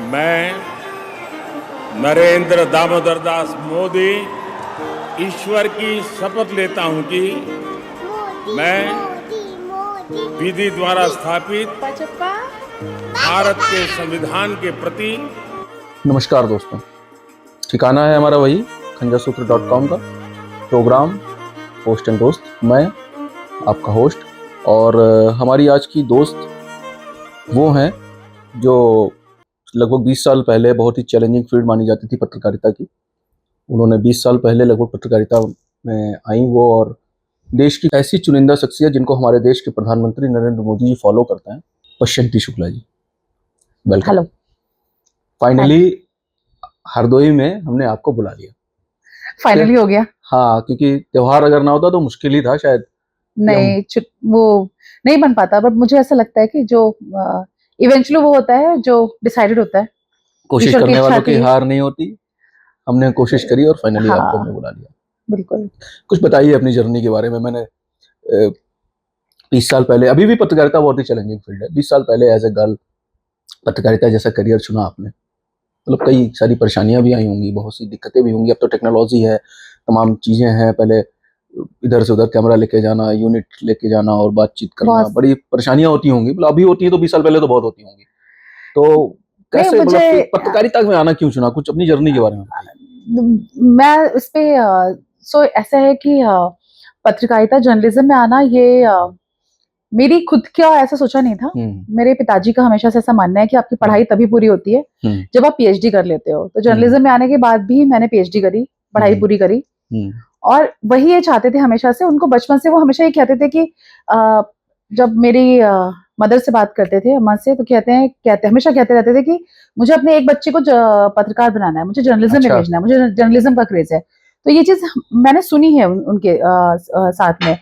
मैं नरेंद्र दामोदर दास मोदी ईश्वर की शपथ लेता हूं कि मैं विधि द्वारा स्थापित भारत के संविधान के प्रति। नमस्कार दोस्तों, ठिकाना है हमारा वही खंजासूत्र.com का प्रोग्राम होस्ट एंड दोस्त। मैं आपका होस्ट और हमारी आज की दोस्त वो हैं जो लगभग 20 साल पहले बहुत ही चैलेंजिंग फील्ड मानी जाती थी पत्रकारिता की। उन्होंने 20 साल पहले लगभग पत्रकारिता में आई वो, और देश की ऐसी चुनिंदा शख्सियत जिनको हमारे देश के प्रधानमंत्री नरेंद्र मोदी जी फॉलो करते हैं, पश्यंती Shukla ji, welcome. Hello. Finally Hardoi में हमने आपको बुला लिया। फाइनली हो गया। हाँ, क्योंकि त्योहार अगर ना होता तो मुश्किल ही था शायद। नहीं, वो नहीं बन पाता, बट मुझे ऐसा लगता है कि जो इवेंचुअली वो होता है जो डिसाइडेड होता है। कोशिश करने वालों की हार नहीं होती। हमने कोशिश करी और फाइनली हाँ, आपको हमने बुला लिया। बिल्कुल। कुछ बताइए अपनी जर्नी के बारे में। मैंने 20 साल पहले, अभी भी पत्रकारिता बहुत ही चैलेंजिंग फील्ड है। 20 साल पहले एज ए गर्ल पत्रकारिता जैसा करियर चुना आपने, मतलब कई सारी परेशानियां भी आई होंगी, बहुत सी दिक्कतें भी होंगी। अब तो टेक्नोलॉजी है, तमाम चीजें हैं। पहले इधर से उधर कैमरा लेके जाना, यूनिट लेके जाना और बातचीत करना, बड़ी परेशानियां होती होंगी। मतलब अभी होती है तो 20 साल पहले तो बहुत होती होंगी। तो कैसे, मतलब पत्रकारिता में आना क्यों चुना? कुछ अपनी जर्नी के बारे में बताइए। मैं इस पे ऐसा है कि पत्रकारिता जर्नलिज्म में आना ये मेरी खुद का ऐसा सोचा नहीं था। मेरे पिताजी का हमेशा से ऐसा मानना है कि आपकी पढ़ाई तभी पूरी होती है जब आप पीएचडी कर लेते हो। तो जर्नलिज्म में आने के बाद भी मैंने पीएचडी करी, पढ़ाई पूरी करी, और वही ये चाहते थे हमेशा से। उनको बचपन से वो हमेशा ये कहते थे कि जब मेरी मदर से बात करते थे, अम्मा से, तो हमेशा कहते रहते थे कि मुझे अपने एक बच्चे को पत्रकार बनाना है, मुझे जर्नलिज्म में भेजना है, मुझे जर्नलिज्म का क्रेज है। तो ये चीज मैंने सुनी है उनके साथ में।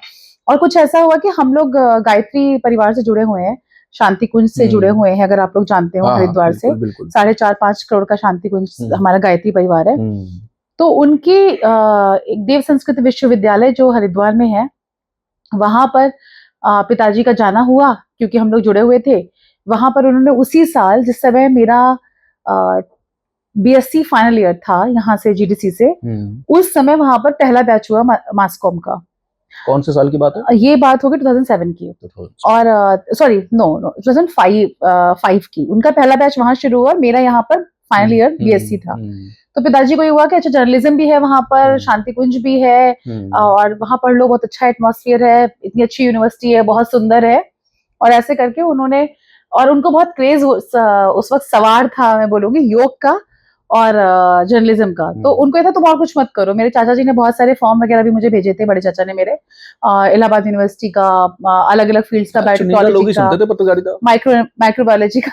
और कुछ ऐसा हुआ कि हम लोग गायत्री परिवार से जुड़े हुए हैं, शांति कुंज से जुड़े हुए हैं, अगर आप लोग जानते हो। हरिद्वार से 4.5-5 करोड़ का शांति कुंज हमारा गायत्री परिवार है। तो उनकी एक देव संस्कृत विश्वविद्यालय जो हरिद्वार में है, वहां पर पिताजी का जाना हुआ, क्योंकि हम लोग जुड़े हुए थे वहां पर। उन्होंने उसी साल, जिस समय मेरा बीएससी फाइनल ईयर था यहाँ से जीडीसी से, उस समय वहां पर पहला बैच हुआ मासकॉम का। कौन से साल की बात है? ये बात होगी 2007 की। और 2005 की। उनका पहला बैच वहां शुरू हुआ, मेरा यहाँ पर फाइनल ईयर बीएससी था। तो पिताजी को ये हुआ कि अच्छा, जर्नलिज्म भी है वहां पर, शांति कुंज भी है, और वहां पढ़ लो, बहुत अच्छा एटमॉस्फेयर है, इतनी अच्छी यूनिवर्सिटी है, बहुत सुंदर है। और ऐसे करके उन्होंने, और उनको बहुत क्रेज उस वक्त सवार था, मैं बोलूंगी, योग का और जर्नलिज्म का। तो उनको ये था तुम और कुछ मत करो। मेरे चाचा जी ने बहुत सारे फॉर्म वगैरह भी मुझे भेजे थे, बड़े चाचा ने मेरे, इलाहाबाद यूनिवर्सिटी का, अलग अलग फील्ड्स का, बायोटेक्नोलॉजी का, माइक्रोबायोलॉजी का।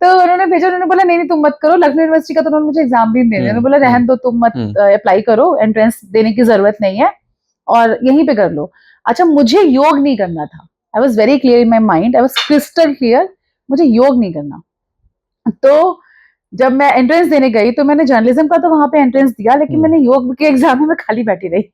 तो उन्होंने भेजा। उन्होंने बोला नहीं तुम मत करो। लखनऊ यूनिवर्सिटी का तो उन्होंने मुझे एग्जाम भी नहीं दिया। उन्होंने बोला रहन दो, तुम मत अप्लाई करो, एंट्रेंस देने की जरूरत नहीं है, और यहीं पे कर लो। अच्छा, मुझे योग नहीं करना था। I was very clear in my mind, I was crystal clear, मुझे योग नहीं करना। तो जब मैं एंट्रेंस देने गई तो मैंने जर्नलिज्म का तो वहां पे एंट्रेंस दिया, लेकिन मैंने योग के एग्जाम में खाली बैठी रही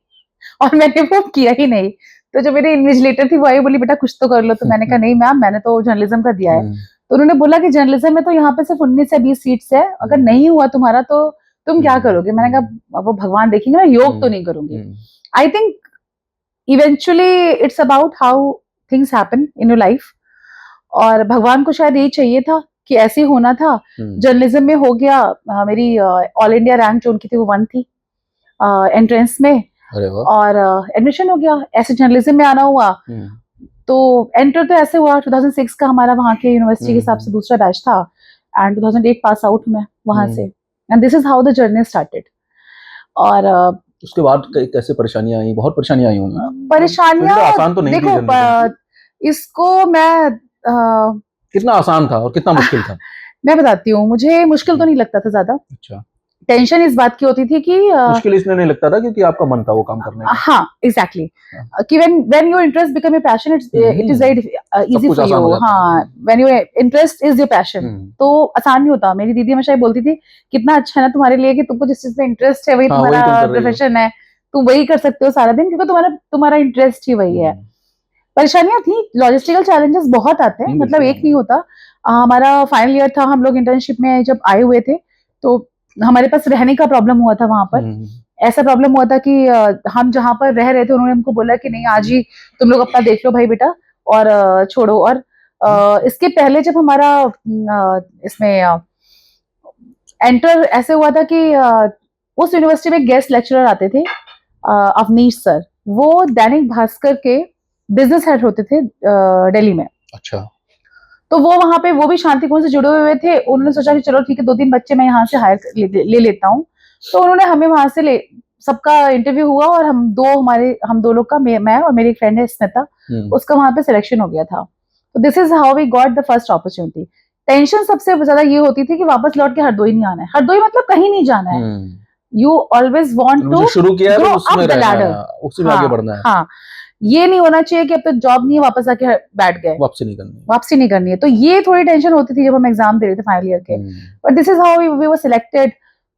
और मैंने वो किया ही नहीं। तो जो मेरी इन्विजिलेटर थी वो आई, बोली बेटा कुछ तो कर लो। तो मैंने कहा नहीं मैम, मैंने तो जर्नलिज्म का दिया है। तो उन्होंने बोला कि जर्नलिज्म में तो यहाँ पे सिर्फ 19 से 20 सीट्स है, अगर नहीं हुआ तुम्हारा तो तुम क्या करोगे? मैंने कहा वो भगवान देखेंगे, मैं योग तो नहीं करूंगी। I think eventually it's about how things happen in your life, और भगवान को शायद यही चाहिए था कि ऐसे होना था। जर्नलिज्म में हो गया। मेरी ऑल इंडिया रैंक जो उनकी थी वो 1 थी एंट्रेंस में, और एडमिशन हो गया। ऐसे जर्नलिज्म में आना हुआ। तो एंटर तो ऐसे हुआ, 2006 का हमारा वहाँ के यूनिवर्सिटी के हिसाब से दूसरा बैच था, एंड 2008 पास आउट में वहां से, and this is how the journey started. और उसके बाद कैसे परेशानियां आई? बहुत परेशानियां आई होंगी। परेशानियां आसान तो नहीं थी। देखो, इसको मैं कितना आसान था और कितना मुश्किल था? मैं बताती हूँ। मुझे मुश्किल तो नहीं लगता था ज्यादा। अच्छा। टेंशन इस बात की होती थी कि मुश्किल इसलिए नहीं लगता था क्योंकि आपका मन था वो काम करने का। हाँ, एग्जैक्टली। कि when your interest become a passion, it is very easy for you. हाँ, when your interest is your passion, तो आसान नहीं होता। मेरी दीदी हमेशा बोलती थी कितना अच्छा है ना तुम्हारे लिए कि तुमको जिस चीज में इंटरेस्ट है वही तुम्हारा प्रोफेशन है, तुम वही कर सकते हो सारा दिन, क्योंकि तुम्हारा इंटरेस्ट ही वही है। परेशानियां थी, लॉजिस्टिकल चैलेंजेस बहुत आते हैं, मतलब एक नहीं होता। हमारा फाइनल ईयर था, हम लोग इंटर्नशिप में जब आए हुए थे तो हमारे पास रहने का प्रॉब्लम हुआ था वहां पर। ऐसा प्रॉब्लम हुआ था कि हम जहाँ पर रह रहे थे उन्होंने हमको बोला कि नहीं आज ही तुम लोग अपना देख लो भाई बेटा और छोड़ो। और इसके पहले जब हमारा इसमें एंटर ऐसे हुआ था कि उस यूनिवर्सिटी में गेस्ट लेक्चरर आते थे अवनीश सर, वो दैनिक भास्कर के बिजनेस हेड होते थे दिल्ली में। अच्छा। तो वो वहां पे वो भी शांति कुंज से जुड़े हुए थे। उन्होंने सोचा कि चलो ठीक है 2-3 बच्चे मैं यहाँ से हायर ले लेता हूँ। तो उन्होंने हमें वहां से सबका इंटरव्यू हुआ और हम दो लोग का, मैं और मेरी फ्रेंड है स्मिता, उसका वहां पे सिलेक्शन हो गया था। तो this is how we got the first opportunity. Tension सबसे ज्यादा ये होती थी कि वापस लौट के हरदोई नहीं आना है, हरदोई मतलब कहीं नहीं जाना है। यू ऑलवेज वांट टू शुरू किया है ग्रो तो अप उसमें द रहना है, लैडर, उसी में आगे बढ़ना है। हाँ, ये नहीं होना चाहिए कि अब तो जॉब नहीं है वापस आके बैठ गए, वापसी नहीं करनी है। तो ये थोड़ी टेंशन होती थी जब हम एग्जाम दे रहे थे फाइनल ईयर के। But this is how we were selected.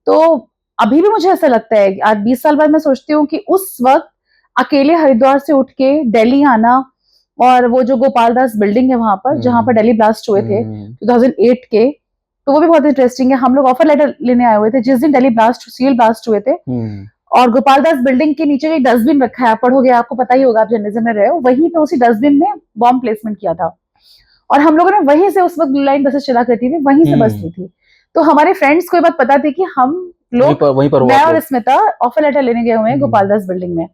तो अभी भी मुझे ऐसा लगता है, आज 20 साल बाद मैं सोचती हूँ कि उस वक्त अकेले हरिद्वार से उठ के दिल्ली आना, और वो जो गोपाल दास बिल्डिंग है वहां पर जहां पर दिल्ली ब्लास्ट हुए थे 2008 के, तो वो भी बहुत इंटरेस्टिंग है। हम लोग ऑफर लेटर लेने आए हुए थे जिस दिन दिल्ली ब्लास्ट सील ब्लास्ट हुए थे, और गोपाल दास बिल्डिंग के नीचे एक डस्टबिन रखा है, आप पढ़ोगे आपको पता ही होगा, आप जर्नलिज्म में रहे हो, वहीं पे उसी डस्टबिन में बॉम्ब प्लेसमेंट किया था। और हम लोगों ने वहीं से, उस वक्त ब्लू लाइन बसेस चला करती थी, वहीं से बस ली थी। तो हमारे फ्रेंड्स को ये बात पता थी कि हम लोग, मैं और स्मिता ऑफर लेटर लेने गए हुए हैं गोपाल दास बिल्डिंग में।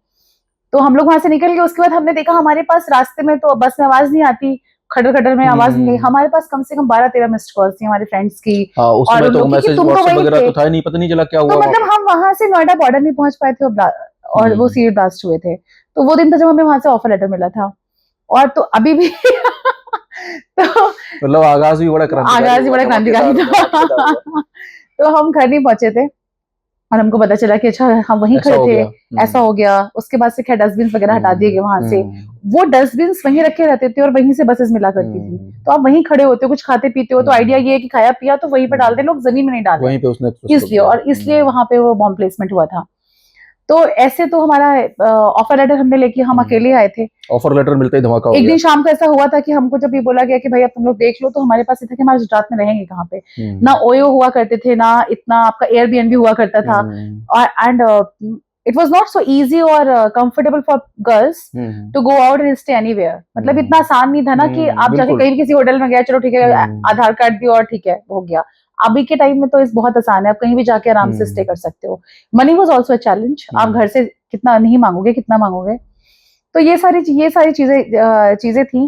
तो हम लोग वहां से निकल गए। उसके बाद हमने देखा हमारे पास रास्ते में तो बस में आवाज नहीं आती, खटर खटर में आवाज नहीं, हमारे पास कम से कम 12-13 मिस्ड कॉल्स थी हमारे फ्रेंड्स की। और उन लोगों की कि तुम तो वहीं थे, तो था नहीं, पता नहीं चला क्या हुआ। तो मतलब हम वहां से नोएडा बॉर्डर नहीं पहुंच पाए थे और वो सील ब्लास्ट हुए थे। तो वो दिन था जब हमें वहां से ऑफर लेटर मिला था। और तो अभी भी तो मतलब आगाज भी बड़ा क्रांतिकारी था। तो हम घर नहीं पहुंचे थे और हमको पता चला कि अच्छा हम वहीं खड़े थे, ऐसा हो गया। उसके बाद से खैर डस्टबिन वगैरह हटा दिए गए वहां से। वो डस्टबिन वहीं रखे रहते थे और वहीं से बसेस मिला करती थी। तो आप वहीं खड़े होते हो, कुछ खाते पीते हो, तो आइडिया ये है कि खाया पिया तो वहीं पर डाल दे, लोग जमीन में नहीं डाल वहीं पे उसने इसलिए, और इसलिए वहां पे वो बॉम्ब प्लेसमेंट हुआ था। तो ऐसे तो हमारा ऑफर लेटर हमने लेके हम अकेले आए थे। ऑफर लेटर मिलते ही धमाका हो गया। एक दिन शाम को ऐसा हुआ था कि हमको जब ये बोला गया कि भाई अब तुम लोग देख लो, तो हमारे पास ये था कि हम आज रात में रहेंगे कहाँ पे। ना ओयो हुआ करते थे, ना इतना आपका एयरबीएनबी हुआ करता था। और and it was not so easy और comfortable for girls to go out and stay anywhere. मतलब इतना आसान नहीं था ना कि आप जाके कहीं भी किसी होटल में गए, चलो ठीक है आधार कार्ड दियो और ठीक है हो गया। अभी के टाइम में तो इस बहुत आसान है, आप कहीं भी जाके आराम से स्टे कर सकते हो। Money was also a challenge, आप घर से कितना नहीं मांगोगे, कितना मांगोगे। तो ये सारी चीजें थी।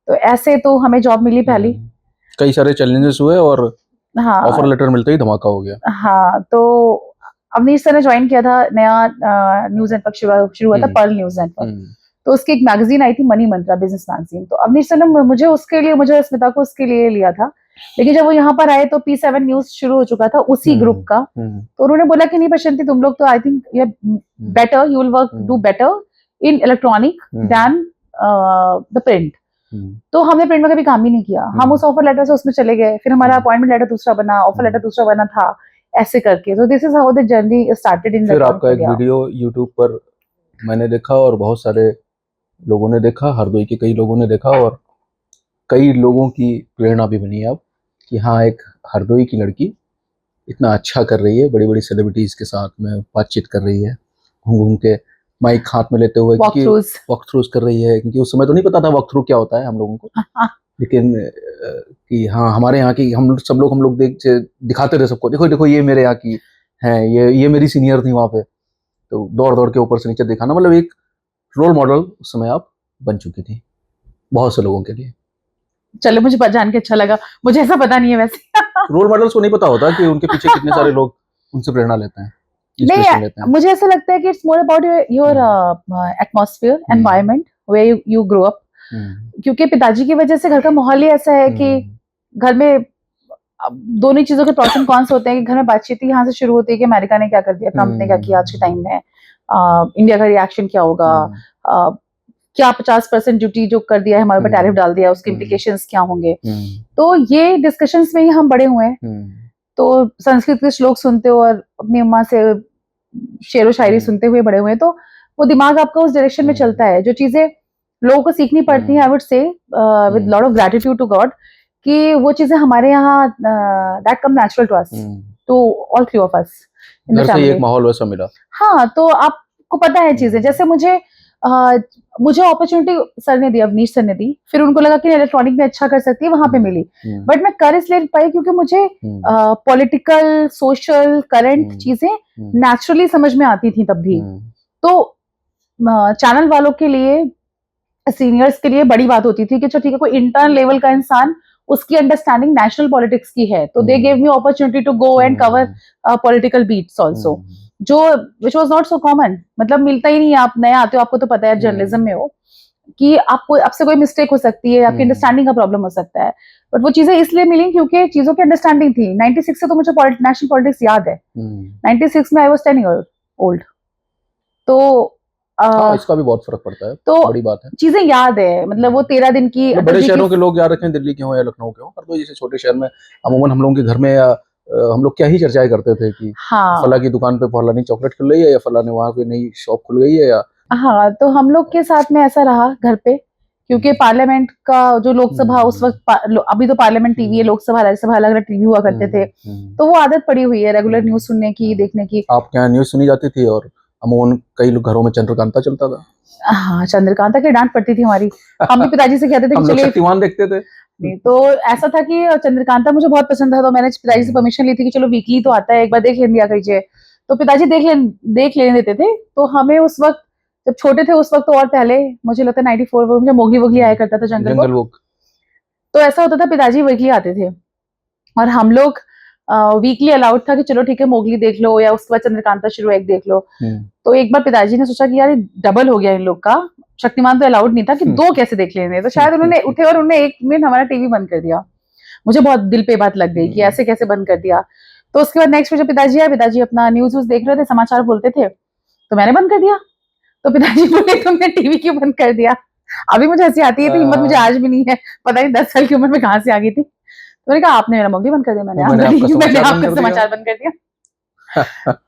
तो ऐसे तो हमें जॉब मिली पहली। कई सारे चैलेंजेस हुए और हाँ, ऑफर लेटर मिलते ही धमाका हो गया। हाँ, तो अवनीश सर ने ज्वाइन किया था, नया न्यूज नेटवर्क शुरू हुआ था, पर्ल न्यूज नेटवर्क। तो उसकी एक मैगजीन आई थी मनी मंत्रा बिजनेस मैगजीन। तो अवनीश सर ने मुझे स्मिता को उसके लिए लिया था। लेकिन जब वो यहाँ पर आए तो P7 न्यूज शुरू हो चुका था उसी ग्रुप का। तो उन्होंने बोला कि नहीं बसंती, तुम लोग तो I think you better, you will work do better in electronic than the print. तो हमने प्रिंट में कभी काम ही नहीं किया। हम उस ऑफर लेटर से उसमें चले गए, फिर हमारा अपॉइंटमेंट लेटर दूसरा बना, ऑफर लेटर दूसरा बना था, ऐसे करके। तो this is how the journey started in. फिर आपका एक वीडियो यूट्यूब पर मैंने देखा और बहुत सारे लोगों ने देखा, हरदोई के कई लोगों ने देखा, और कई लोगों की प्रेरणा भी बनी अब कि हाँ, एक हरदोई की लड़की इतना अच्छा कर रही है, बड़ी बड़ी सेलिब्रिटीज के साथ में बातचीत कर रही है, घूम घूम के माइक हाथ में लेते हुए वॉक थ्रूज कर रही है। क्योंकि उस समय तो नहीं पता था वॉक थ्रू क्या होता है हम लोगों को, लेकिन कि हाँ हमारे यहाँ की हम लोग दिखाते रहे सबको, देखो देखो ये मेरे यहाँ की है, ये मेरी सीनियर थी वहाँ पे। तो दौड़ दौड़ के ऊपर से नीचे दिखाना, मतलब एक रोल मॉडल उस समय आप बन चुकी थी बहुत से लोगों के लिए। चलो, मुझे जान के अच्छा लगा, मुझे ऐसा पता नहीं है वैसे। रोल मॉडल्स को नहीं पता होता कि उनके पीछे कितने सारे लोग उनसे प्रेरणा लेते हैं, नहीं, मुझे ऐसा लगता है कि it's more about your atmosphere, environment where you grow up. क्योंकि पिताजी की वजह से घर का माहौल ही ऐसा है कि घर में दोनों चीजों के प्रॉस एंड कॉन्स होते हैं। कि घर में बातचीत ही यहाँ से शुरू होती है कि अमेरिका ने क्या कर दिया, ट्रम्प ने क्या किया आज के टाइम में, इंडिया का रिएक्शन क्या होगा, क्या 50% ड्यूटी जो कर दिया है हमारे ऊपर, टैरिफ डाल दिया, उसके इम्प्लीकेशंस क्या होंगे। तो ये डिस्कशंस में ही हम बड़े हुए हैं। तो संस्कृत के श्लोक सुनते हो और अपनी अम्मा से शेरो शायरी सुनते हुए बड़े हुए हैं, तो वो दिमाग आपका उस डायरेक्शन में चलता है। जो चीजें लोगों को सीखनी पड़ती हैं, I would say with lot of gratitude to God, कि वो चीजें हमारे यहाँ that come natural to us, to all three of us in the घर से ही फैमिली। एक माहौल वैसा मिला। हाँ, तो आपको पता है चीजें, जैसे मुझे अपॉर्चुनिटी सर ने दी, अवनीश सर ने दी, फिर उनको लगा कि इलेक्ट्रॉनिक में अच्छा कर सकती है, वहां पे मिली। बट मैं कर इसलिए नहीं पाई क्योंकि मुझे पॉलिटिकल, सोशल, करंट चीजें नेचुरली समझ में आती थी तब भी। तो चैनल वालों के लिए, सीनियर्स के लिए बड़ी बात होती थी कि चलो ठीक है, कोई इंटर्न लेवल का इंसान, उसकी अंडरस्टैंडिंग नेशनल पॉलिटिक्स की है, तो they gave me opportunity to go and cover political beats also, जो which was not so common. मतलब मिलता ही नहीं है, आप नए आते हो, आपको तो पता है जर्नलिज्म में हो कि आपसे कोई मिस्टेक हो सकती है, आपकी अंडरस्टैंडिंग का प्रॉब्लम हो सकता है। बट वो चीजें इसलिए मिली क्योंकि चीजों की अंडरस्टैंडिंग थी। 96 से तो मुझे नेशनल पॉलिटिक्स याद है। 96 में आई वाज 10 ईयर ओल्ड। तो इसका भी बहुत फर्क पड़ता है, तो बड़ी बात है। चीजें याद है, मतलब वो 13 दिन की बड़े शहरों के लोग याद रखें, दिल्ली के हों या लखनऊ के हों, पर तो जैसे छोटे शहर में अमूमन हम लोगों के घर में या हम लोग क्या ही चर्चाएं करते थे कि फला की दुकान पे फलानी चॉकलेट खुल रही है, या फला ने वहाँ पे नई शॉप खुल गई है, या हाँ, तो हम लोग के साथ में ऐसा रहा घर पे, क्योंकि पार्लियामेंट का जो लोकसभा उस वक्त अभी तो पार्लियामेंट टीवी है, लोकसभा राज्यसभा अलग अलग टीवी हुआ करते थे, तो वो आदत पड़ी हुई है रेगुलर न्यूज सुनने की, देखने की। आपके यहाँ न्यूज सुनी जाती थी और अमूमन कई लोग घरों में चंद्रकांता चलता था। हाँ, चंद्रकांता की डांट पड़ती थी हमारी। हम भी पिताजी से कहते थे कि चलिए, शक्तिमान देखते थे। नहीं तो ऐसा था कि चंद्रकांता मुझे बहुत पसंद था, तो मैंने पिताजी से परमिशन ली थी कि चलो वीकली तो आता है, एक बार देख लेने दिया कीजिए। तो पिताजी देख लेने देते थे। तो हमें उस वक्त जब छोटे थे, उस वक्त तो और पहले, मुझे लगता है 94 में मुझे मोगली वोगली आया करता था जंगल बुक। तो ऐसा होता था, पिताजी वीकली आते थे और हम लोग वीकली अलाउड था कि चलो ठीक है मोगली देख लो, या उसके बाद चंद्रकांता शुरू एक देख लो। तो एक बार पिताजी ने सोचा कि यार डबल हो गया इन लोग का, शक्तिमान तो अलाउड नहीं था कि दो कैसे देख लेने, तो शायद उन्होंने उठे और उन्होंने 1 मिनट हमारा टीवी बंद कर दिया। मुझे बहुत दिल पे बात लग गई कि ऐसे कैसे बंद कर दिया। तो उसके बाद नेक्स्ट में जब पिताजी आए, पिताजी अपना न्यूज देख रहे थे, समाचार बोलते थे, तो मैंने बंद कर दिया। तो पिताजी बोले तुमने टीवी क्यों बंद कर दिया? अभी मुझे हंसी आती है, तो हिम्मत मुझे आज भी नहीं है, पता नहीं 10 साल की उम्र में कहाँ से आ गई थी। तो मैंने कहा आपने मेरा मोगली बंद कर दिया, मैंने आपका समाचार बंद कर दिया।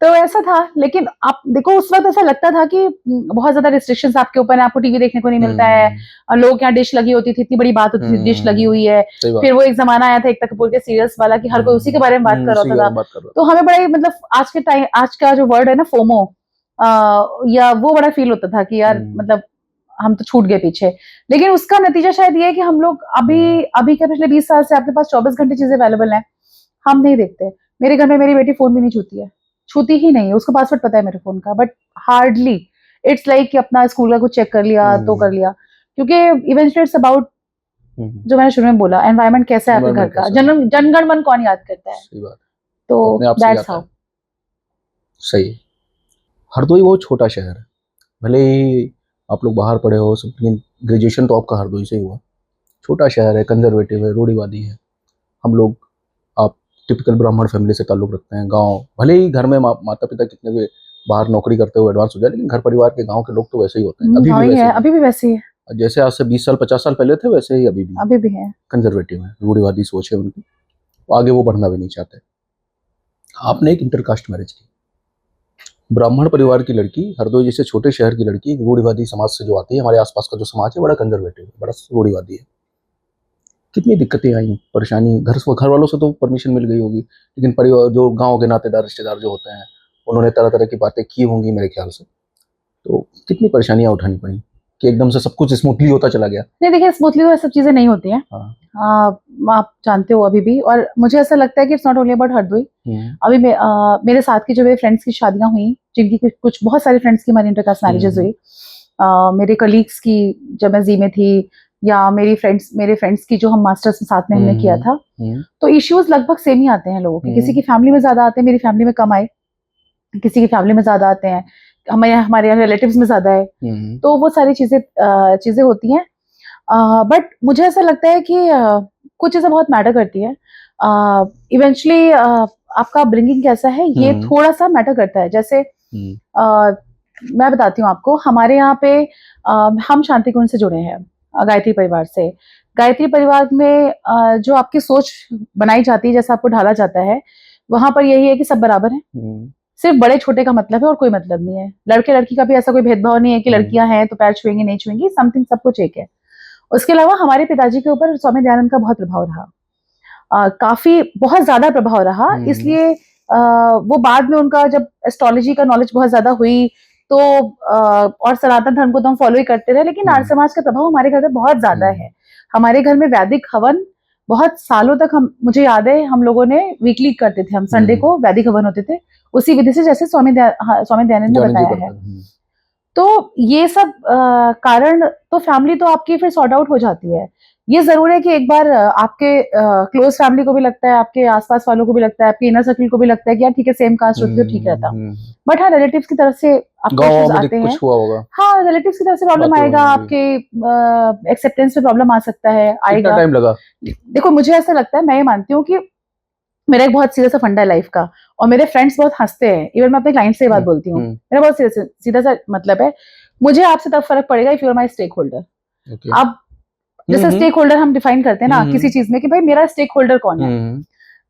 तो ऐसा था। लेकिन आप देखो, उस वक्त ऐसा लगता था कि बहुत ज्यादा रिस्ट्रिक्शंस आपके ऊपर है, आपको टीवी देखने को नहीं मिलता है, और लोग यहाँ डिश लगी होती थी, इतनी बड़ी बात होती थी, डिश लगी हुई है। फिर वो एक जमाना आया था एकता कपूर के सीरियल्स वाला कि हर कोई उसी के बारे में बात कर रहा था। तो हमें बड़ा ही, मतलब आज का जो वर्ड है ना फोमो, या वो बड़ा फील होता था कि यार मतलब हम तो छूट गए पीछे। लेकिन उसका नतीजा शायद ये है कि हम लोग अभी क्या पिछले 20 साल से आपके पास 24 घंटे चीजें अवेलेबल हैं, हम नहीं देखते। मेरे घर में मेरी बेटी फोन भी नहीं छूती है, छूती ही नहीं है, उसको पासवर्ड पता है मेरे फोन का, बट हार्डली इट्स लाइक कि अपना स्कूल का कुछ चेक कर लिया तो कर लिया, क्योंकि इवेंचुअली इट्स अबाउट जो मैंने शुरू में बोला, एनवायरनमेंट कैसा है आपके घर का, जनगण मन कौन याद करता है। सही बात। तो दैट्स हाउ। सही। हरदोई बहुत छोटा शहर है, भले ही आप लोग बाहर पढ़े हो सब, लेकिन ग्रेजुएशन तो आपका हरदोई से ही हुआ। छोटा शहर है, कंजर्वेटिव है, रूढ़िवादी है। हम लोग, आप टिपिकल ब्राह्मण फैमिली से ताल्लुक रखते हैं। गांव, भले ही घर में माता पिता कितने भी बाहर नौकरी करते हुए एडवांस हो जाए, लेकिन घर परिवार के गांव के लोग तो वैसे ही होते हैं। अभी भी वैसे ही है। जैसे आज से 20 साल 50 साल पहले थे, वैसे ही अभी भी है। कंजर्वेटिव है, रूढ़िवादी सोच है उनकी, आगे वो बढ़ना भी नहीं चाहते। आपने एक इंटरकास्ट मैरिज की, ब्राह्मण परिवार की लड़की, हरदोई जैसे छोटे शहर की लड़की, रूढ़िवादी समाज से जो आती है, हमारे आसपास का जो समाज है बड़ा कंजर्वेटिव है, बड़ा रूढ़िवादी है। कितनी दिक्कतें आई, परेशानी, घर वालों से तो परमिशन मिल गई होगी, लेकिन परिवार, जो गांव के नातेदार रिश्तेदार जो होते हैं, उन्होंने तरह तरह की बातें की होंगी मेरे ख्याल से। तो कितनी परेशानियां उठानी पड़ी कि एकदम से सब कुछ स्मूथली होता चला गया। नहीं देखिए, स्मूथली वो सब चीजें नहीं होती हैं। आप जानते हो अभी भी, और मुझे ऐसा लगता है कि it's not only about Hardoi. अभी मेरे साथ की जो मेरे फ्रेंड्स की शादियां हुई, जिनकी कुछ बहुत सारे फ्रेंड्स की हमारी इंटरकास्ट मैरिजेस हुई, मेरे कलीग्स की जब मैं जी में थी, या मेरे फ्रेंड्स की जो हम मास्टर्स साथ में हमने किया था, तो इश्यूज लगभग सेम ही आते हैं लोगों के। किसी की फैमिली में ज्यादा आते हैं, मेरी फैमिली में कम आए, किसी की फैमिली में ज्यादा आते हैं, हमारे यहाँ रिलेटिव्स में ज्यादा है। तो वो सारी चीजें होती हैं। बट मुझे ऐसा लगता है कि कुछ चीजें बहुत मैटर करती है। इवेंचुअली आपका ब्रिंगिंग कैसा है, ये थोड़ा सा मैटर करता है। जैसे मैं बताती हूँ आपको, हमारे यहाँ पे हम शांति कुंज से जुड़े हैं, गायत्री परिवार से। गायत्री परिवार में जो आपकी सोच बनाई जाती है, जैसा आपको ढाला जाता है, वहां पर यही है कि सब बराबर हैं। सिर्फ बड़े छोटे का मतलब है और कोई मतलब नहीं है। लड़के लड़की का भी ऐसा कोई भेदभाव नहीं है कि लड़कियां हैं तो पैर छुएंगी नहीं छुएंगी, समथिंग, सब कुछ एक है। उसके अलावा हमारे पिताजी के ऊपर स्वामी दयानंद का बहुत प्रभाव रहा। काफी बहुत ज्यादा प्रभाव रहा। इसलिए वो बाद में उनका जब एस्ट्रोलॉजी का नॉलेज बहुत ज्यादा हुई तो और सनातन धर्म को तो हम फॉलो ही करते रहे, लेकिन आर्य समाज का प्रभाव हमारे घर में बहुत ज्यादा है। हमारे घर में वैदिक हवन बहुत सालों तक मुझे याद है हम लोगों ने वीकली करते थे, हम संडे को वैदिक हवन होते थे उसी विधि से जैसे स्वामी दयानंद ने बताया है। तो ये सब कारण तो फैमिली तो आपकी फिर सॉर्ट आउट हो जाती है। ये जरूर है कि एक बार आपके क्लोज फैमिली को भी लगता है, आपके आसपास वालों को भी लगता है, आपके इनर सर्कल को भी लगता है कि यार ठीक है सेम कास्ट होती तो ठीक रहता। बट हाँ रिलेटिव्स की तरफ से आपको आते हैं, कुछ हुआ होगा। हाँ रिलेटिव्स की तरफ से प्रॉब्लम आएगा, आपके एक्सेप्टेंस में प्रॉब्लम आ सकता है, आएगा। टाइम लगा? देखो मुझे ऐसा लगता है, मैं ये मानती हूँ कि मेरा एक बहुत सीधा सा फंडा है लाइफ का, और मेरे फ्रेंड्स बहुत हंसते हैं, इवन मैं अपने क्लाइंट से ये बात बोलती हूँ, मेरा बहुत सीधा सा मतलब है, मुझे आपसे तब फर्क पड़ेगा if you are my stakeholder. आप जैसे स्टेक होल्डर हम डिफाइन करते हैं ना किसी चीज में कि भाई मेरा स्टेक होल्डर कौन है,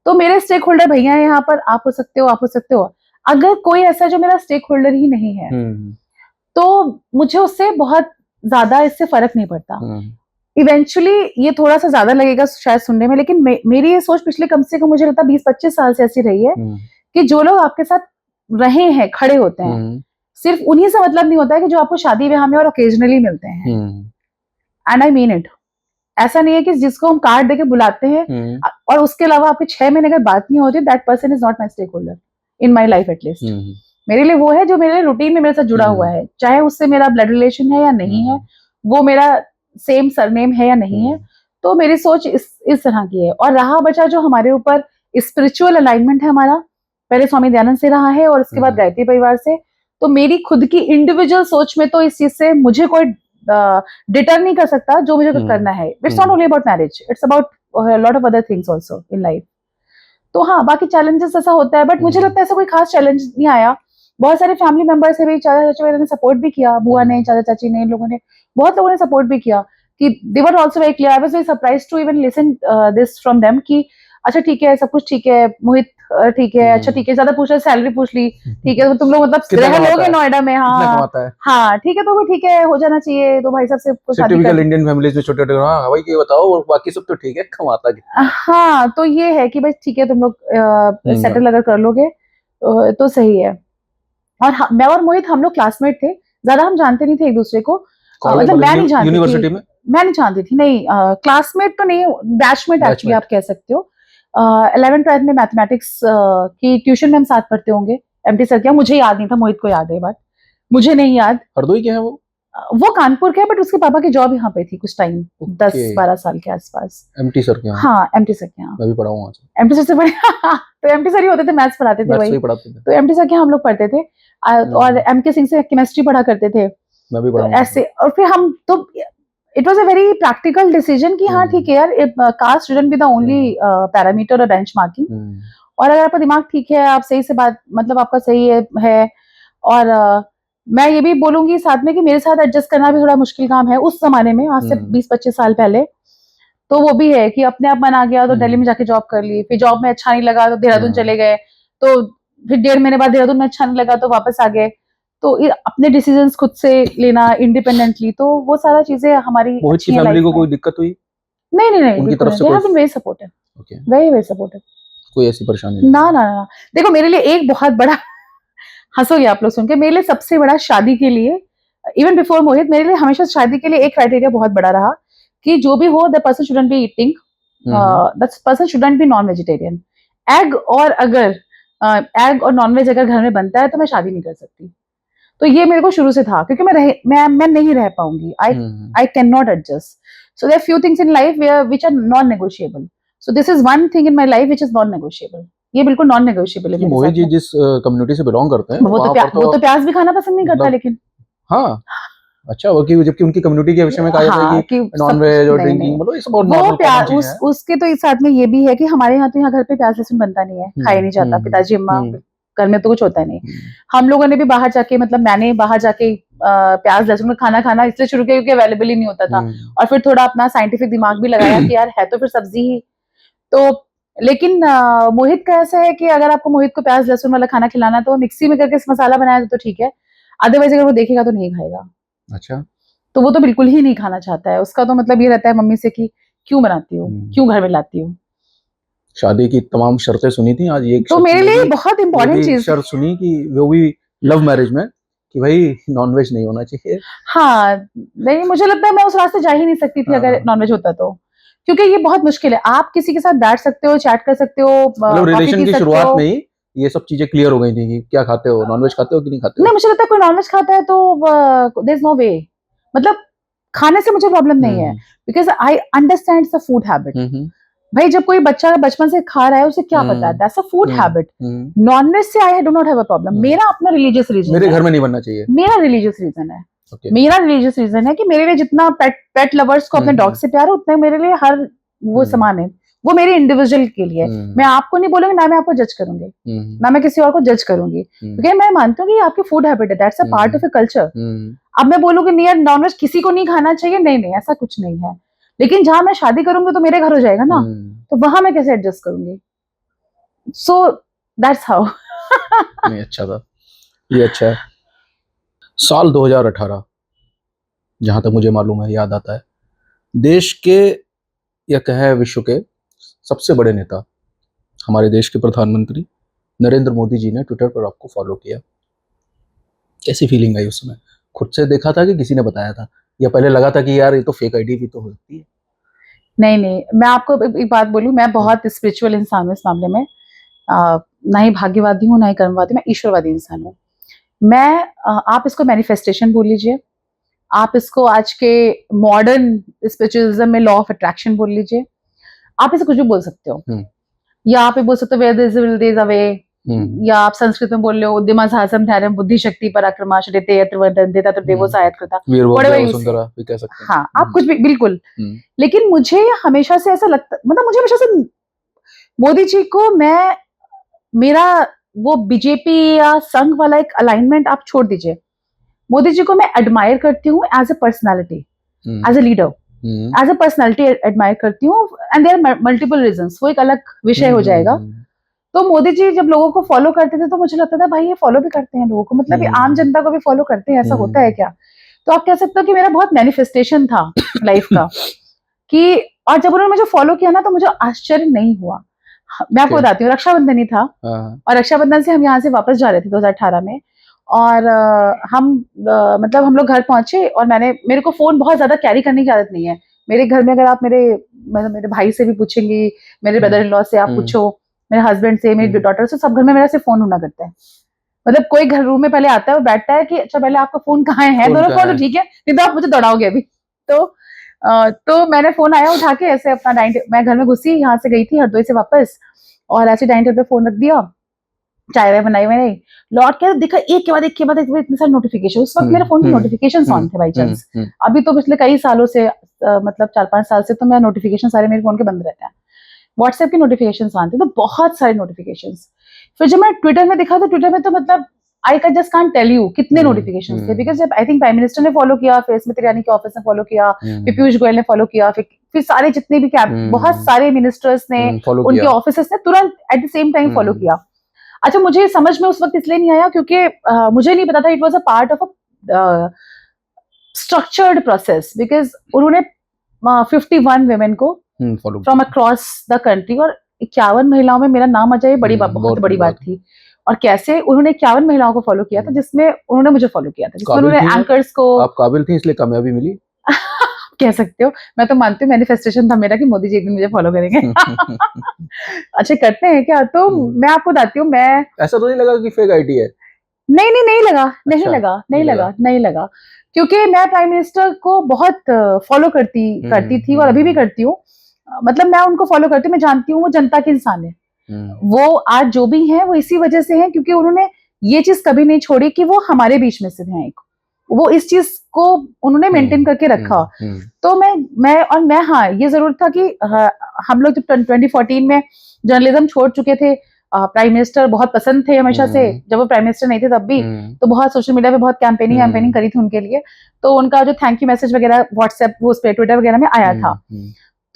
तो मेरे स्टेक होल्डर भैया है यहाँ पर, आप हो सकते हो, आप हो सकते हो। अगर कोई ऐसा जो मेरा स्टेक होल्डर ही नहीं है तो मुझे उससे बहुत ज्यादा इससे फर्क नहीं पड़ता। इवेंचुअली ये थोड़ा सा ज्यादा लगेगा शायद सुनने में, लेकिन मेरी ये सोच पिछले कम से कम मुझे लगता है 20-25 साल से ऐसी रही है कि जो लोग आपके साथ रहे हैं, खड़े होते हैं, सिर्फ उन्हीं से मतलब नहीं होता है कि जो आपको शादी ब्याह में और ओकेजनली मिलते हैं। And I mean it. ऐसा नहीं है कि जिसको हम कार्ड देके बुलाते हैं और उसके अलावा आपके 6 महीने अगर बात नहीं होती, that person is not my stakeholder in my life at least. मेरे लिए वो है जो मेरे रूटीन में मेरे साथ जुड़ा हुआ है, चाहे उससे मेरा ब्लड रिलेशन है या नहीं है, वो मेरा सेम सरनेम है या नहीं है। तो मेरी सोच इस तरह की है। और रहा बचा जो हमारे ऊपर स्पिरिचुअल अलाइनमेंट है हमारा, पहले स्वामी दयानंद से रहा है और उसके बाद गायत्री परिवार से, तो मेरी खुद की इंडिविजुअल सोच में तो इस चीज से मुझे कोई डिटर नहीं कर सकता जो मुझे करना है। It's not only about marriage, it's about lot of other things also in life. तो हाँ बाकी चैलेंजेस ऐसा होता है, बट मुझे लगता है ऐसा कोई खास चैलेंज नहीं आया। बहुत सारे फैमिली मेंबर्स है भी, चाचा चाची वगैरह ने सपोर्ट भी किया, बुआ ने, चाचा चाची ने, इन लोगों ने, बहुत लोगों ने सपोर्ट भी किया कि they were also very clear. I was very surprised to even listen this from them कि अच्छा ठीक है, सब कुछ ठीक है, मोहित ठीक है, अच्छा ठीक है, ज्यादा पूछ रहे, सैलरी पूछ ली, ठीक है, तो तुम लोग मतलब रह लोगे नोएडा में, हाँ ठीक है, तो भी ठीक है, हो जाना चाहिए, तो भाई साहब से कुछ टिपिकल इंडियन फैमिलीज में छोटे छोटे, हाँ भाई ये बताओ, और बाकी सब तो ठीक है, कमाता है। हाँ तो ये है कि भाई ठीक है, तुम लोग सेटल अगर कर लोगे तो सही है। और मैं और मोहित हम लोग क्लासमेट थे, ज्यादा हम जानते नहीं थे एक दूसरे को, मतलब मैं नहीं जानती यूनिवर्सिटी में, मैं नहीं जानती थी, नहीं क्लासमेट तो नहीं, बैचमेट एक्चुअली आप कह सकते हो। 11th-12th में मैथमेटिक्स की ट्यूशन में हम साथ पढ़ते होंगे, एमटी सर क्या, मुझे याद नहीं था, मोहित को याद है बात, मुझे नहीं याद। हरदोई के हैं वो कानपुर के है, बट उसके पापा की जॉब यहाँ पे थी कुछ टाइम, 10-12 साल के आसपास। एमटी सर के यहाँ? हाँ एमटी सर के यहाँ, मैं भी पढ़ा हूँ एमटी सर से पढ़े तो एमटी सर ही होते थे, मैथ्स पढ़ाते थे वही, तो एमटी सर के हम लोग पढ़ते थे, और एमके सिंह से केमिस्ट्री पढ़ा करते थे, मैं भी पढ़ा ऐसे। और फिर हम तो it was a very practical decision कि हाँ ठीक है यार, cost shouldn't be the only parameter और बेंचमार्किंग, और अगर आपका दिमाग ठीक है, आप सही से बात, मतलब आपका सही है। और मैं ये भी बोलूंगी साथ में कि मेरे साथ एडजस्ट करना भी थोड़ा मुश्किल काम है उस जमाने में, आज से 20-25 साल पहले। तो वो भी है कि अपने आप मन आ गया तो दिल्ली में जाके जॉब कर ली, फिर जॉब में अच्छा नहीं लगा तो देहरादून चले गए, तो फिर 1.5 महीने बाद देहरादून में अच्छा नहीं लगा तो वापस आ गए। तो अपने डिसीजंस खुद से लेना इंडिपेंडेंटली, तो वो सारा चीजें हमारी अच्छी है। फैमिली को कोई दिक्कत हुई? नहीं उनकी तरफ से कोई वेरी सपोर्टिव, वेरी सपोर्टिव, कोई ऐसी परेशानी ना। देखो मेरे लिए एक बहुत बड़ा हंसोगे आप लोग सुन के, मेरे लिए सबसे बड़ा शादी के लिए, इवन बिफोर मोहित, मेरे लिए हमेशा शादी के लिए एक क्राइटेरिया बहुत बड़ा रहा कि जो भी हो, the person shouldn't be eating, the person shouldn't be non vegetarian. Egg और नॉन वेज अगर घर में बनता है तो मैं शादी नहीं कर सकती। तो ये मेरे को शुरू से था, क्योंकि मैं नहीं रह पाऊंगी, I can not adjust. So there are few things in life which are non negotiable, so this is one thing in my life which is non negotiable. ये बिल्कुल नॉन नेगोशिएबल है। मोहित जी जिस कम्युनिटी से बिलोंग करते हैं वो तो प्याज भी खाना पसंद नहीं करता, लेकिन हाँ अच्छा, वो जबकि उनकी कम्युनिटी के विषय में कहा जाता है कि नॉन वेज और ड्रिंकिंग, मतलब ये सब बहुत नॉर्मल प्याज उसके तो इस साथ में ये भी है कि हमारे यहाँ तो यहाँ घर पे प्याज लहसुन बनता नहीं है, खाया नहीं जाता, पिताजी अम्मा घर में तो कुछ होता नहीं। हम लोगों ने भी बाहर जाके, मतलब मैंने बाहर जाके प्याज लहसुन में खाना इसलिए शुरू किया क्योंकि अवेलेबल ही नहीं होता था, और फिर थोड़ा अपना साइंटिफिक दिमाग भी लगाया कि यार है तो फिर सब्जी ही तो। लेकिन मोहित का ऐसा है कि अगर आपको मोहित को प्याज लहसुन वाला खाना खिलाना तो मिक्सी में करके मसाला बनाया तो ठीक है, अदरवाइज अगर वो देखेगा तो नहीं खाएगा। अच्छा, तो वो तो बिल्कुल ही नहीं खाना चाहता है, उसका तो मतलब ये रहता है मम्मी से कि क्यों बनाती हो, क्यों घर में लाती हो। शादी की तमाम शर्तें सुनी थी, आज ये तो मेरे लिए बहुत इंपॉर्टेंट चीज शर्त सुनी कि वो भी लव मैरिज में, कि भाई नॉनवेज नहीं होना चाहिए। हाँ, नहीं मुझे लगता है मैं उस रास्ते जा ही नहीं सकती थी अगर हाँ। नॉनवेज होता तो, क्योंकि ये बहुत मुश्किल है। आप किसी के साथ बैठ सकते हो, चैट कर सकते हो, मतलब कॉफी रिलेशन पी की सकते शुरुआत हो। में ही ये सब चीजें क्लियर हो गई थी कि क्या खाते हो, नॉनवेज खाते हो कि नहीं खाते नहीं हो। मुझे लगता है कोई नॉनवेज खाता है तो देयर इज नो वे, मतलब खाने से मुझे प्रॉब्लम नहीं है, because I understand the food habit. भाई जब कोई बच्चा बचपन से खा रहा है उसे क्या पता है, that's a food habit. Nonveg से I do not have a problem, मेरा अपना रिलीजियस रीजन मेरे है, घर में नहीं बनना चाहिए। मेरा रिलीजियस रीजन है, Okay. मेरा रिलीजियस रीजन है कि मेरे लिए जितना पेट लवर्स को अपने डॉग से प्यार है उतना मेरे लिए हर वो समान है, वो मेरे इंडिविजुअल के लिए। मैं आपको नहीं बोलूंगी, ना मैं आपको जज करूंगी, ना मैं किसी और को जज करूंगी, क्योंकि मैं मानती हूँ कि आपकी फूड हैबिट है, that's a part of a culture. अब मैं बोलूंगी नहीं यार नॉनवेज किसी को नहीं खाना चाहिए, नहीं नहीं ऐसा कुछ नहीं है, लेकिन जहां मैं शादी करूंगी तो मेरे घर हो जाएगा ना, तो वहां मैं कैसे एडजस्ट करूंगी? So that's how. नहीं अच्छा था, ये अच्छा है। साल 2018 जहां तक मुझे मालूम है, याद आता है, देश के या कहे विश्व के सबसे बड़े नेता, हमारे देश के प्रधानमंत्री नरेंद्र मोदी जी ने ट्विटर पर आपको फॉलो किया। कैसी फीलिंग आई उस समय? खुद से देखा था कि किसी ने बताया था, या पहले लगा था कि यार ये तो फेक आईडी भी तो होती है? नहीं नहीं, मैं आपको एक बात बोलूं, मैं बहुत स्पिरिचुअल इंसान हूँ इस मामले में। ना ही भाग्यवादी हूँ ना ही कर्मवादी, मैं ईश्वरवादी इंसान हूँ। मैं आप इसको मैनिफेस्टेशन बोल लीजिए, आप इसको आज के मॉडर्न स्पिरिचुअलिज्म में लॉ ऑफ अट्रैक्शन बोल लीजिए, आप इसे कुछ भी बोल सकते हो, या आप ये बोल सकते हो where there is will there is a way, या आप संस्कृत में बोल रहे हो उद्यमा साहसम धैर्यम बुद्धि शक्ति पराक्रमा शरीते यत्र वर्धन्ते तत्र देवो सहायत कृता, वीरभद्र वसुंधरा भी कह सकते हैं। हाँ आप कुछ भी बिल्कुल। लेकिन मुझे हमेशा से ऐसा लगता, मतलब मुझे हमेशा से मोदी जी को मैं, मेरा वो बीजेपी या संघ वाला एक अलाइनमेंट आप छोड़ दीजिए, मोदी जी को मैं एडमायर करती हूँ as a personality, as a leader, as a personality admire करती हूँ, and there are multiple reasons, वो एक अलग विषय हो जाएगा। तो मोदी जी जब लोगों को फॉलो करते थे तो मुझे लगता था भाई ये फॉलो भी करते हैं लोगों को, मतलब ये आम जनता को भी फॉलो करते हैं, ऐसा होता है क्या? तो आप कह सकते हो कि मेरा बहुत मैनिफेस्टेशन था लाइफ का कि, और जब उन्होंने मुझे फॉलो किया ना तो मुझे आश्चर्य नहीं हुआ। मैं आपको बताती हूँ, रक्षाबंधन ही था और रक्षाबंधन से हम यहाँ से वापस जा रहे थे 2018 में, और हम मतलब हम लोग घर पहुंचे और मेरे को फोन बहुत ज्यादा कैरी करने की आदत नहीं है। मेरे घर में अगर आप मेरे भाई से भी पूछेंगी, मेरे ब्रदर इन लॉ से आप पूछो, मेरे हस्बैंड से, मेरी डॉटर से, सब घर में मेरा सिर्फ फोन होना करता है। मतलब कोई घर रूम में पहले आता है और बैठता है कि अच्छा पहले आपका फोन कहाँ है, दोनों फोन तो ठीक है, नहीं तो आप मुझे दौड़ाओगे अभी। तो मैंने फोन आया उठा के ऐसे अपना मैं घर में घुसी, यहाँ से गई थी हरदोई से वापस, और ऐसे डाइनिंग टेबल पे फोन रख दिया, चाय वाय बनाई मैंने, लौट के देखा एक के बाद इतने सारे नोटिफिकेशन, उस वक्त मेरे फोन में नोटिफिकेशन ऑन थे बाई चांस। अभी तो पिछले कई सालों से मतलब 4-5 साल से तो मेरा नोटिफिकेशन सारे मेरे फोन के बंद रहते हैं, व्हाट्सएप की नोटिफिकेशन आते हैं, तो बहुत सारे नोटिफिकेशन। फिर जब मैं ट्विटर में देखा तो ट्विटर में तो मतलब I can just can't tell you कितने नोटिफिकेशंस थे, बिकॉज जब आई थिंक प्राइम मिनिस्टर ने फॉलो किया, फिर स्मृति ईरानी के ऑफिस ने फॉलो किया, फिर पीयूष गोयल ने फॉलो किया, फिर सारे जितने भी बहुत सारे मिनिस्टर्स ने, उनके ऑफिसेस ने तुरंत at the same time follow किया। अच्छा मुझे समझ में उस वक्त इसलिए नहीं आया क्योंकि मुझे नहीं पता था it was a part of a structured process, because उन्होंने 51 वुमेन को फ्रॉम अक्रॉस द कंट्री, और 51 महिलाओं में मेरा नाम आ जाए बहुत बड़ी बात थी। और कैसे उन्होंने 51 महिलाओं को फॉलो किया था, जिसमें उन्होंने मुझे फॉलो किया था, जिसमें उन्होंने एंकर्स को, आप काबिल थी इसलिए कामयाबी मिली कह सकते हो। मैं तो मानती हूँ मैनिफेस्टेशन था मेरा कि मोदी जी एक दिन मुझे फॉलो करेंगे। अच्छा करते हैं क्या? तो मैं आपको बताती हूँ, मैं ऐसा तो नहीं लगा कि फेक आईडी है? नहीं लगा, नहीं लगा, क्योंकि मैं प्राइम मिनिस्टर को बहुत फॉलो करती थी और अभी भी करती हूँ। मतलब मैं उनको फॉलो करती हूँ, मैं जानती हूँ वो जनता के इंसान है, वो आज जो भी हैं वो इसी वजह से हैं क्योंकि उन्होंने ये चीज कभी नहीं छोड़ी कि वो हमारे बीच में से हैं, एक वो इस चीज को उन्होंने मेंटेन करके रखा। तो मैं हाँ ये जरूर था कि हम लोग जब 2014 में जर्नलिज्म छोड़ चुके थे, प्राइम मिनिस्टर बहुत पसंद थे हमेशा से, जब वो प्राइम मिनिस्टर नहीं थे तब भी, तो बहुत सोशल मीडिया पे बहुत कैंपेनिंग करी थी उनके लिए, तो उनका जो थैंक यू मैसेज वगैरह व्हाट्सएप वो उस पे ट्विटर वगैरह में आया था,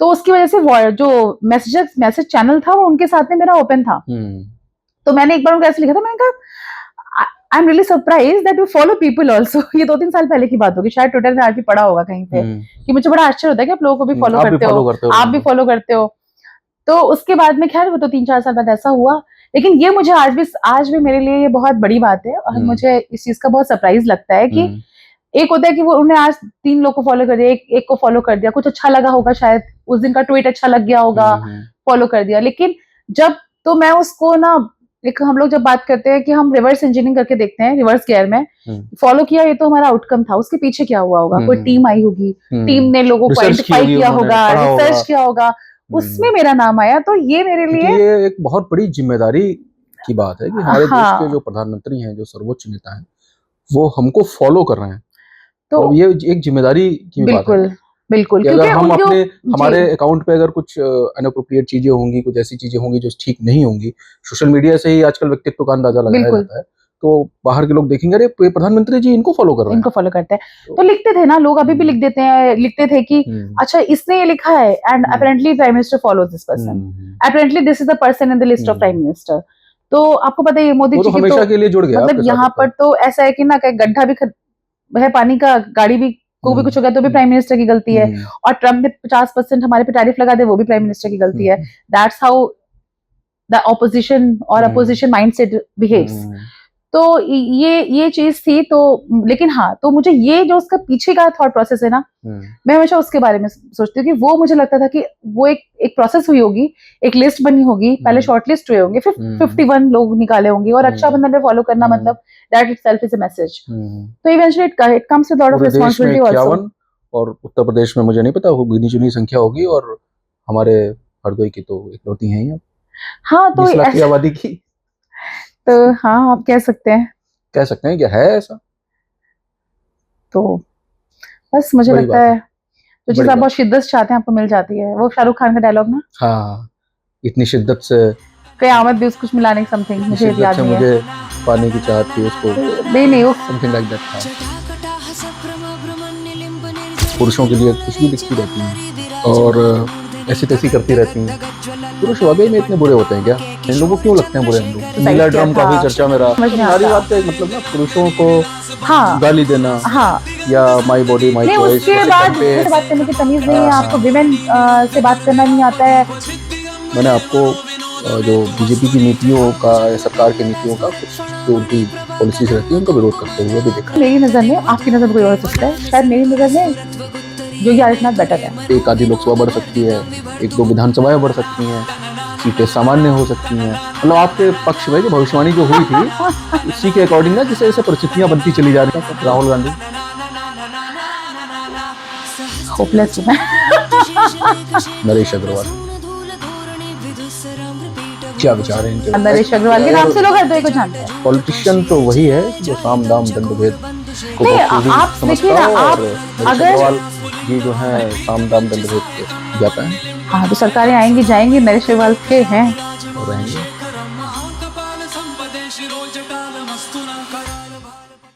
तो उसकी वजह से जो मैसेज चैनल था वो उनके साथ में मेरा ओपन था। तो मैंने एक बार उनको ऐसे लिखा था, मैंने कहा I am really surprise that you follow people also. ये 2-3 साल पहले की बात होगी, शायद ट्विटर में आज भी पड़ा होगा कहीं पे, कि मुझे बड़ा आश्चर्य होता है कि आप लोगों को भी फॉलो करते हो, आप भी फॉलो करते हो। तो उसके बाद में खैर वो तो 3-4 साल बाद ऐसा हुआ, लेकिन ये मुझे आज भी मेरे लिए ये बहुत बड़ी बात है और मुझे इस चीज का बहुत सरप्राइज लगता है कि एक होता है कि वो उन्हें आज 3 लोग को फॉलो कर दिया, एक को फॉलो कर दिया, कुछ अच्छा लगा होगा, शायद उस दिन का ट्वीट अच्छा लग गया होगा, फॉलो कर दिया। लेकिन जब तो मैं उसको ना, एक हम लोग जब बात करते हैं कि हम रिवर्स इंजीनियरिंग करके देखते हैं, रिवर्स गियर में फॉलो किया, ये तो हमारा आउटकम था, उसके पीछे क्या हुआ होगा, कोई टीम आई होगी, टीम ने लोगों को आइडेंटिफाई किया होगा, रिसर्च किया होगा, उसमें मेरा नाम आया। तो ये मेरे लिए ये एक बहुत बड़ी जिम्मेदारी की बात है कि हमारे देश के जो प्रधानमंत्री हैं, जो सर्वोच्च नेता हैं, वो हमको फॉलो कर रहे हैं। तो ये एक जिम्मेदारी की बात है। बिल्कुल, अगर हम अपने हमारे अकाउंट पे अगर कुछ अनअप्रोप्रिएट चीजें होंगी, कुछ ऐसी चीजें होंगी जो ठीक नहीं होंगी, सोशल मीडिया से ही आजकल व्यक्तित्व का अंदाजा लगाया जाता है, तो बाहर के लोग देखेंगे, अरे प्रधानमंत्री जी इनको फॉलो कर रहे हैं, इनको फॉलो करते हैं। तो लिखते थे ना लोग, अभी भी लिख देते हैं, लिखते थे कि अच्छा इसने ये लिखा है and apparently prime minister follows this person, apparently this is the person in the list of prime minister. तो आपको पता है मोदी जी तो हमेशा के लिए जुड़ गया, मतलब यहाँ पर तो ऐसा है कि ना गड्ढा भी है पानी का, गाड़ी भी को भी कुछ हो गया तो भी प्राइम मिनिस्टर की गलती है, और ट्रम्प ने 50% हमारे पे टैरिफ लगा दे, वो भी प्राइम मिनिस्टर की गलती है। दैट्स हाउ द ऑपोजिशन और अपोजिशन माइंडसेट बिहेव्स। तो ये चीज थी। तो लेकिन हाँ, तो मुझे ये जो उसका पीछे का थॉट प्रोसेस है ना, मैं हमेशा उसके बारे में सोचती हूँ कि वो मुझे लगता था कि वो एक प्रोसेस हुई होगी, एक लिस्ट बनी होगी, पहले शॉर्ट लिस्ट हुए होंगे, फिर 51 लोग निकाले होंगे, और रक्षाबंधन पे फॉलो करना मतलब that itself is a message. तो eventually it comes with lot of responsibility also. और उत्तर प्रदेश में मुझे नहीं पता गिनी चुनी संख्या होगी, और हमारे हरदोई की तो इकलौती हैं ही। हाँ, तो 20 लाख की आबादी की, तो हाँ आप कह सकते हैं क्या है ऐसा। तो बस मुझे लगता है जो चीज आप बहुत शिद्दत से चाहते हैं आपको मिल जाती है। वो शाहरुख खान का डायलॉग ना, हाँ, इतनी शिद्दत से कयामत भी कुछ मिलाने समथिंग, मुझे याद नहीं है, मुझे पाने की चाहत थी उसको, नहीं वो समथिंग लाइक दैट था। पुरुषों के लिए कुछ भी लिखती रहती हैं और ऐसी तैसी करती रहती हैं। पुरुष वाकई में इतने बुरे होते हैं क्या? इन लोगों को क्यों लगते हैं बुरे हम लोग? नीला ड्रम काफी चर्चा में रहा। सारी बात का मतलब ना, पुरुषों को गाली देना या माई बॉडी माई चॉइस, उसके बाद बात करने की तमीज नहीं है आपको, विमेन से बात करना नहीं आता है। मैंने आपको जो बीजेपी की नीतियों का या सरकार की नीतियों का कुछ जो उनकी पॉलिसीज रहती है उनका विरोध करते हुए भी देखा। मेरी नजर में, आपकी नजर में कोई और सोचता है, शायद मेरी नजर में योगी आदित्यनाथ बेटर है। एक आधी लोकसभा बढ़ सकती है, 1-2 विधानसभाएं बढ़ सकती हैं, सीटें सामान्य हो सकती हैं। मतलब आपके पक्ष में जो भविष्यवाणी जो हुई थी उसी के अकॉर्डिंग ना, जैसे जैसे परिस्थितियां बनती चली जा रही हैं। राहुल गांधी होपलेस है। नरेश अग्रवाल, क्या विचार है इनके? नरेश अग्रवाल के नाम से लोग हर कोई को जानते हैं। पॉलिटिशियन तो वही है जो साम दाम दंड भेद को आप देखिए ना, आप अगर ये जो है साम दाम दंड भेद जाता है। हाँ, तो सरकारें आएंगी जाएंगी, नरेश अग्रवाल के हैं और रहेंगे।